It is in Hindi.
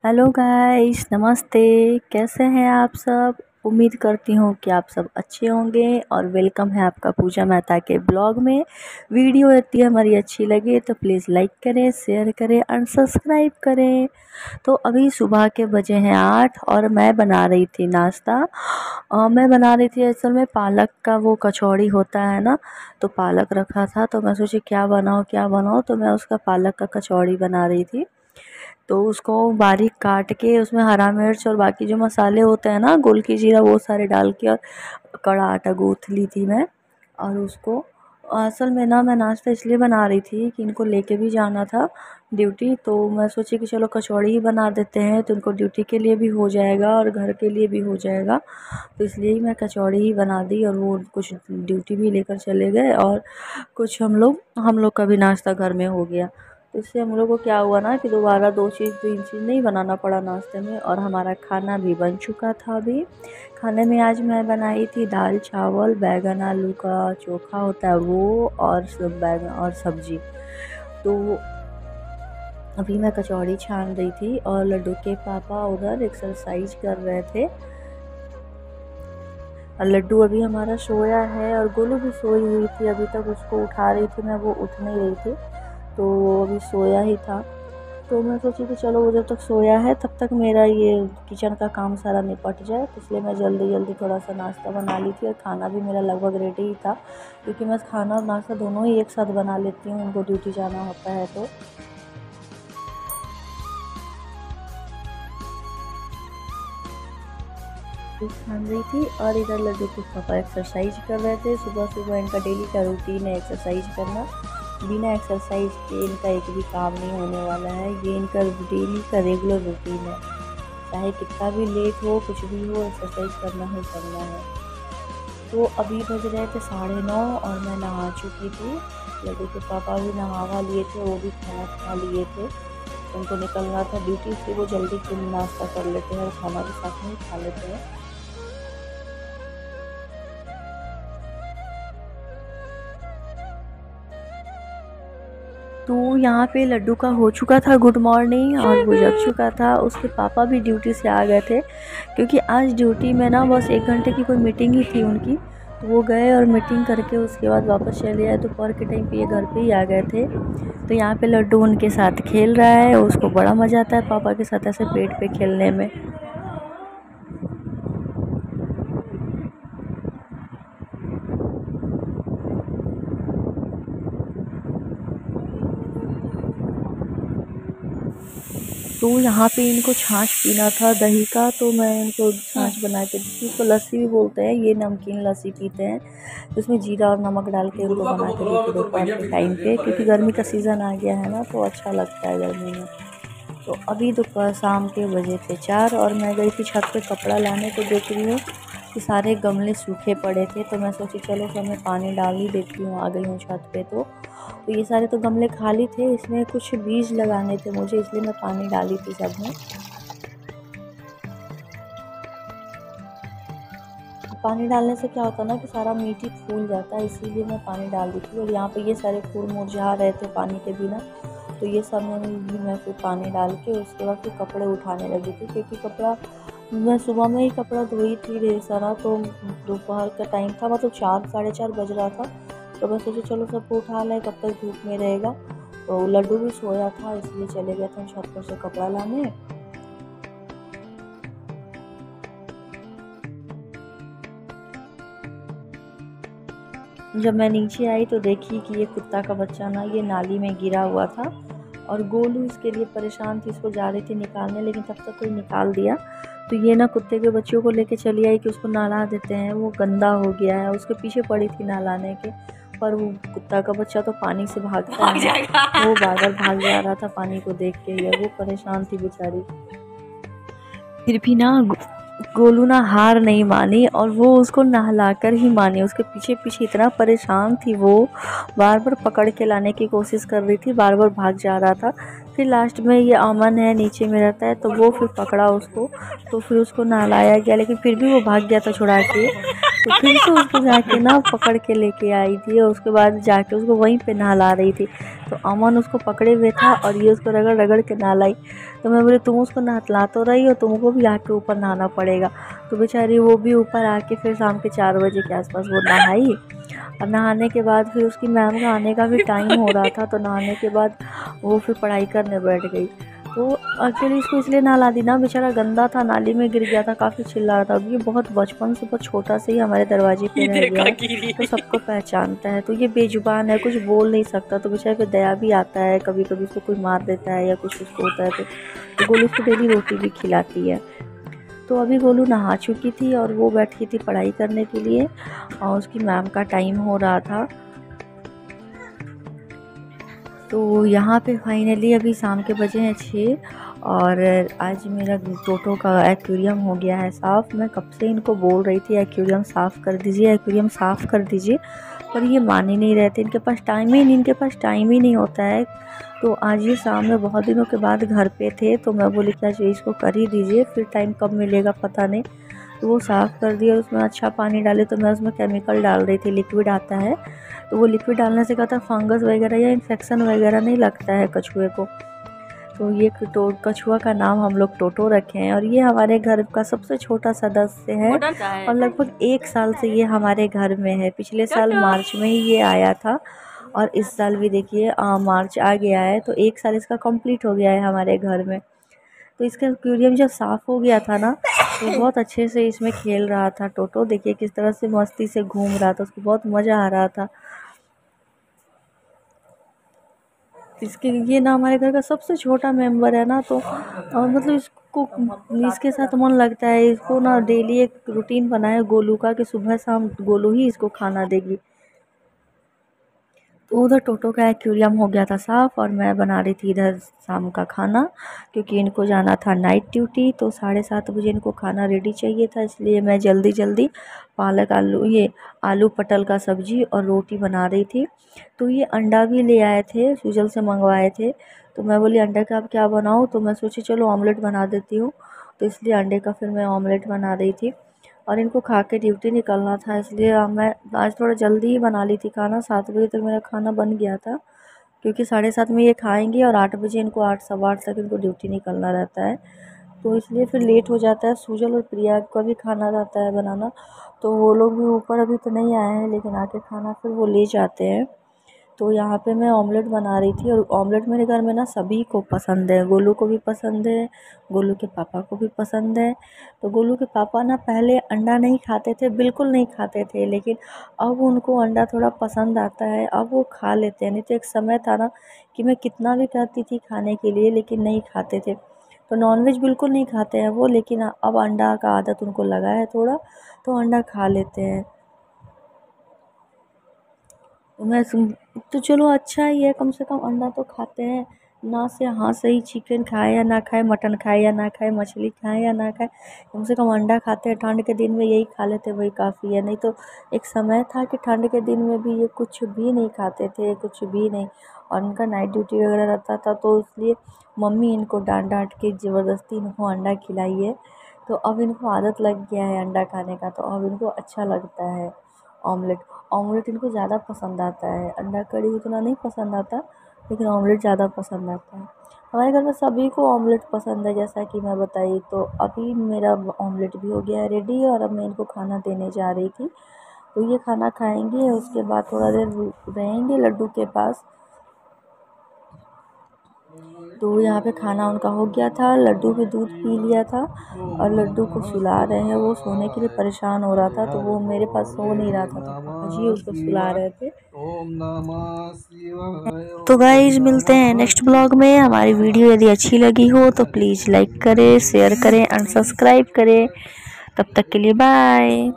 हेलो गाइस, नमस्ते। कैसे हैं आप सब? उम्मीद करती हूँ कि आप सब अच्छे होंगे और वेलकम है आपका पूजा मेहता के ब्लॉग में। वीडियो यदि हमारी अच्छी लगे तो प्लीज़ लाइक करें, शेयर करें और सब्सक्राइब करें। तो अभी सुबह के बजे हैं 8 और मैं बना रही थी नाश्ता। मैं बना रही थी असल में पालक का वो कचौड़ी होता है ना, तो पालक रखा था तो मैं सोची क्या बनाऊँ, तो मैं उसका पालक का कचौड़ी बना रही थी। तो उसको बारीक काट के उसमें हरा मिर्च और बाकी जो मसाले होते हैं ना, गोलकी जीरा, वो सारे डाल के और कड़ा आटा गूँथ ली थी मैं। और उसको असल में ना मैं नाश्ता इसलिए बना रही थी कि इनको लेके भी जाना था ड्यूटी, तो मैं सोची कि चलो कचौड़ी ही बना देते हैं तो इनको ड्यूटी के लिए भी हो जाएगा और घर के लिए भी हो जाएगा। तो इसलिए ही मैं कचौड़ी ही बना दी और वो कुछ ड्यूटी भी लेकर चले गए और कुछ हम लोग का भी नाश्ता घर में हो गया। तो इससे हम लोग को क्या हुआ ना कि दोबारा 2 चीज़ 3 चीज़ नहीं बनाना पड़ा नाश्ते में, और हमारा खाना भी बन चुका था। अभी खाने में आज मैं बनाई थी दाल चावल, बैगन आलू का चोखा होता है वो, और सब बैगन और सब्जी। तो अभी मैं कचौड़ी छान रही थी और लड्डू के पापा उधर एक्सरसाइज कर रहे थे। और लड्डू अभी हमारा सोया है और गोलू भी सोई हुई थी, अभी तक उसको उठा रही थी मैं, वो उठ नहीं रही थी तो वो अभी सोया ही था। तो मैं सोची कि चलो वो जब तक सोया है तब तक मेरा ये किचन का काम सारा निपट जाए, तो इसलिए मैं जल्दी जल्दी थोड़ा सा नाश्ता बना ली थी और खाना भी मेरा लगभग रेडी ही था, क्योंकि मैं खाना और नाश्ता दोनों ही एक साथ बना लेती हूँ, उनको ड्यूटी जाना होता है तो। खान रही थी और इधर लड्डू के पापा एक्सरसाइज कर रहे थे। सुबह सुबह इनका डेली का रूटीन है एक्सरसाइज करना। बिना एक्सरसाइज के इनका एक भी काम नहीं होने वाला है, ये इनका डेली का रेगुलर रूटीन है। चाहे कितना भी लेट हो, कुछ भी हो, एक्सरसाइज करना ही करना है। तो अभी बज रहे थे 9:30 और मैं नहा चुकी थी। लड्डू के पापा भी नहावा लिए थे, वो भी खाना खा लिए थे। उनको निकलना था ड्यूटी से, वो जल्दी नाश्ता कर लेते हैं और खाना भी साथ में खा लेते हैं। तो यहाँ पे लड्डू का हो चुका था गुड मॉर्निंग और वो जग चुका था। उसके पापा भी ड्यूटी से आ गए थे, क्योंकि आज ड्यूटी में ना बस 1 घंटे की कोई मीटिंग ही थी उनकी, तो वो गए और मीटिंग करके उसके बाद वापस चले आए। दोपहर के टाइम पे ये घर पे ही आ गए थे। तो यहाँ पे लड्डू उनके साथ खेल रहा है, उसको बड़ा मज़ा आता है पापा के साथ ऐसे पेट पे खेलने में। तो यहाँ पे इनको छाछ पीना था दही का, तो मैं इनको छाछ बना के दी थी। इसको लस्सी भी बोलते हैं, ये नमकीन लस्सी पीते हैं। तो उसमें जीरा और नमक डाल के इनको बना के दी थी दोपहर के टाइम पे, क्योंकि गर्मी का सीज़न आ गया है ना, तो अच्छा लगता है गर्मी में। तो अभी दोपहर शाम के बजे थे 4 और मैं गई थी छत पे कपड़ा लाने, तो देख रही हूँ कि सारे गमले सूखे पड़े थे। तो मैं सोची चलो फिर मैं पानी डाल ही देती हूँ, आ गई हूँ छत पे। तो ये सारे तो गमले खाली थे, इसमें कुछ बीज लगाने थे मुझे, इसलिए मैं पानी डाली थी सब में। पानी डालने से क्या होता है ना कि सारा मिट्टी फूल जाता है, इसीलिए मैं पानी डाल दी थी। और यहाँ पे ये सारे फूल मुरझा रहे थे पानी के बिना, तो ये सब में भी मैं फिर पानी डाल के उसके बाद फिर कपड़े उठाने लगी थी, क्योंकि कपड़ा मैं सुबह में ही कपड़ा धोई थी ढेर सारा। तो दोपहर का टाइम था, मतलब 4 साढ़े 4 बज रहा था, तो मैं सोची चलो सबको उठा लें, कब तक धूप में रहेगा। तो लड्डू भी सोया था, इसलिए चले गए थे छत पर से कपड़ा लाने। जब मैं नीचे आई तो देखी कि ये कुत्ता का बच्चा ना ये नाली में गिरा हुआ था, और गोलू इसके लिए परेशान थी, इसको जा रही थी निकालने, लेकिन तब तक कोई निकाल दिया। तो ये ना कुत्ते के बच्चों को लेके चली आई कि उसको नहला देते हैं, वो गंदा हो गया है। उसके पीछे पड़ी थी नहलाने के, पर वो कुत्ता का बच्चा तो पानी से भागता है, वो बार भाग जा रहा था पानी को देख के ही, वो परेशान थी बेचारी। फिर भी ना गोलू ना हार नहीं मानी और वो उसको नहलाकर ही मानी। उसके पीछे पीछे इतना परेशान थी वो, बार बार पकड़ के लाने की कोशिश कर रही थी, बार बार भाग जा रहा था। फिर लास्ट में ये अमन है नीचे में रहता है, तो वो फिर पकड़ा उसको, तो फिर उसको नहलाया गया, लेकिन फिर भी वो भाग गया था छुड़ा के। तो फिर से उसको जाके ना पकड़ के लेके आई थी और उसके बाद जाके उसको वहीं पे नहला रही थी। तो अमन उसको पकड़े हुए था और ये उसको रगड़ रगड़ के नहलाई। तो मैं बोली तुम उसको नहला तो रही हो, तुमको भी आके ऊपर नहाना पड़ेगा। तो बेचारी वो भी ऊपर आके फिर शाम के 4 बजे के आसपास वो नहाई। और नहाने के बाद फिर उसकी मैम का आने का भी टाइम हो रहा था, तो नहाने के बाद वो फिर पढ़ाई करने बैठ गई। तो एक्चुअली इसको इसलिए नहला दी ना, बेचारा गंदा था, नाली में गिर गया था, काफ़ी चिल्ला रहा था। ये बहुत बचपन से बहुत छोटा से ही हमारे दरवाजे पे रह गया है, तो सबको पहचानता है। तो ये बेजुबान है, कुछ बोल नहीं सकता, तो बेचारे पे दया भी आता है। कभी कभी उसको कोई मार देता है या कुछ उसको होता है तो गोलू उसको डेली रोटी भी खिलाती है। तो अभी गोलू नहा चुकी थी और वो बैठी थी पढ़ाई करने के लिए और उसकी मैम का टाइम हो रहा था। तो यहाँ पे फाइनली अभी शाम के बजे हैं 6 और आज मेरा टोटो का एक्वेरियम हो गया है साफ़। मैं कब से इनको बोल रही थी एक्वेरियम साफ़ कर दीजिए, एक्वेरियम साफ़ कर दीजिए, पर ये मान ही नहीं रहते। इनके पास टाइम ही नहीं होता है। तो आज ये शाम में बहुत दिनों के बाद घर पे थे, तो मैं बोली क्या जो इसको कर ही दीजिए, फिर टाइम कब मिलेगा पता नहीं। तो वो साफ़ कर दिया, उसमें अच्छा पानी डाले। तो मैं उसमें केमिकल डाल रही थी, लिक्विड आता है, तो वो लिक्विड डालने से क्या था फंगस वगैरह या इन्फेक्शन वगैरह नहीं लगता है कछुए को। तो ये कछुआ का नाम हम लोग टोटो रखे हैं और ये हमारे घर का सबसे छोटा सदस्य है और लगभग 1 साल से ये हमारे घर में है। पिछले साल मार्च में ही ये आया था और इस साल भी देखिए मार्च आ गया है, तो 1 साल इसका कंप्लीट हो गया है हमारे घर में। तो इसका एक्वेरियम जब साफ़ हो गया था ना, तो बहुत अच्छे से इसमें खेल रहा था टोटो। देखिए किस तरह से मस्ती से घूम रहा था, उसको बहुत मज़ा आ रहा था। इसके ये ना हमारे घर का सबसे छोटा मेंबर है ना, तो मतलब इसको इसके साथ मन लगता है। इसको ना डेली एक रूटीन बनाया गोलू का कि सुबह शाम गोलू ही इसको खाना देगी। तो उधर टोटो का एक्वेरियम हो गया था साफ़ और मैं बना रही थी इधर शाम का खाना, क्योंकि इनको जाना था नाइट ड्यूटी। तो 7:30 बजे इनको खाना रेडी चाहिए था, इसलिए मैं जल्दी जल्दी पालक आलू पटल का सब्ज़ी और रोटी बना रही थी। तो ये अंडा भी ले आए थे, सूजल से मंगवाए थे। तो मैं बोली अंडे का अब क्या बनाऊँ, तो मैं सोची चलो ऑमलेट बना देती हूँ। तो इसलिए अंडे का फिर मैं ऑमलेट बना रही थी और इनको खा के ड्यूटी निकलना था, इसलिए मैं आज थोड़ा जल्दी ही बना ली थी खाना। 7 बजे तक मेरा खाना बन गया था, क्योंकि 7:30 में ये खाएंगे और 8 बजे इनको 8 सवा 8 तक इनको ड्यूटी निकलना रहता है। तो इसलिए फिर लेट हो जाता है। सूजल और प्रिया का भी खाना रहता है बनाना, तो वो लोग भी ऊपर अभी तो नहीं आए हैं, लेकिन आके खाना फिर वो ले जाते हैं। तो यहाँ पे मैं ऑमलेट बना रही थी और ऑमलेट मेरे घर में ना सभी को पसंद है। गोलू को भी पसंद है, गोलू के पापा को भी पसंद है। तो गोलू के पापा ना पहले अंडा नहीं खाते थे, बिल्कुल नहीं खाते थे, लेकिन अब उनको अंडा थोड़ा पसंद आता है, अब वो खा लेते हैं। नहीं तो एक समय था ना कि मैं कितना भी कहती थी खाने के लिए, लेकिन नहीं खाते थे। तो नॉनवेज बिल्कुल नहीं खाते हैं वो, लेकिन अब अंडा का आदत उनको लगा है थोड़ा, तो अंडा खा लेते हैं। तो चलो अच्छा ही है, कम से कम अंडा तो खाते हैं ना। से हाँ सही, चिकन खाए या ना खाए, मटन खाए या ना खाए, मछली खाए या ना खाए, कम से कम अंडा खाते हैं। ठंड के दिन में यही खा लेते, वही काफ़ी है। नहीं तो एक समय था कि ठंड के दिन में भी ये कुछ भी नहीं खाते थे, कुछ भी नहीं। और उनका नाइट ड्यूटी वगैरह रहता था, तो इसलिए मम्मी इनको डांट डांट के ज़बरदस्ती इनको अंडा खिलाई है। तो अब इनको आदत लग गया है अंडा खाने का, तो अब इनको अच्छा लगता है ऑमलेट। ऑमलेट इनको ज़्यादा पसंद आता है, अंडा कड़ी उतना नहीं पसंद आता, लेकिन ऑमलेट ज़्यादा पसंद आता है। हमारे घर में सभी को ऑमलेट पसंद है, जैसा कि मैं बताई। तो अभी मेरा ऑमलेट भी हो गया है रेडी और अब मैं इनको खाना देने जा रही थी। तो ये खाना खाएंगे, उसके बाद थोड़ा देर रहेंगे लड्डू के पास। तो यहाँ पे खाना उनका हो गया था, लड्डू भी दूध पी लिया था और लड्डू को सुला रहे हैं। वो सोने के लिए परेशान हो रहा था, तो वो मेरे पास सो नहीं रहा था, तो पापा जी उसको सुला रहे थे। तो गाइस मिलते हैं नेक्स्ट ब्लॉग में। हमारी वीडियो यदि अच्छी लगी हो तो प्लीज़ लाइक करें, शेयर करें एंड सब्सक्राइब करें। तब तक के लिए बाय।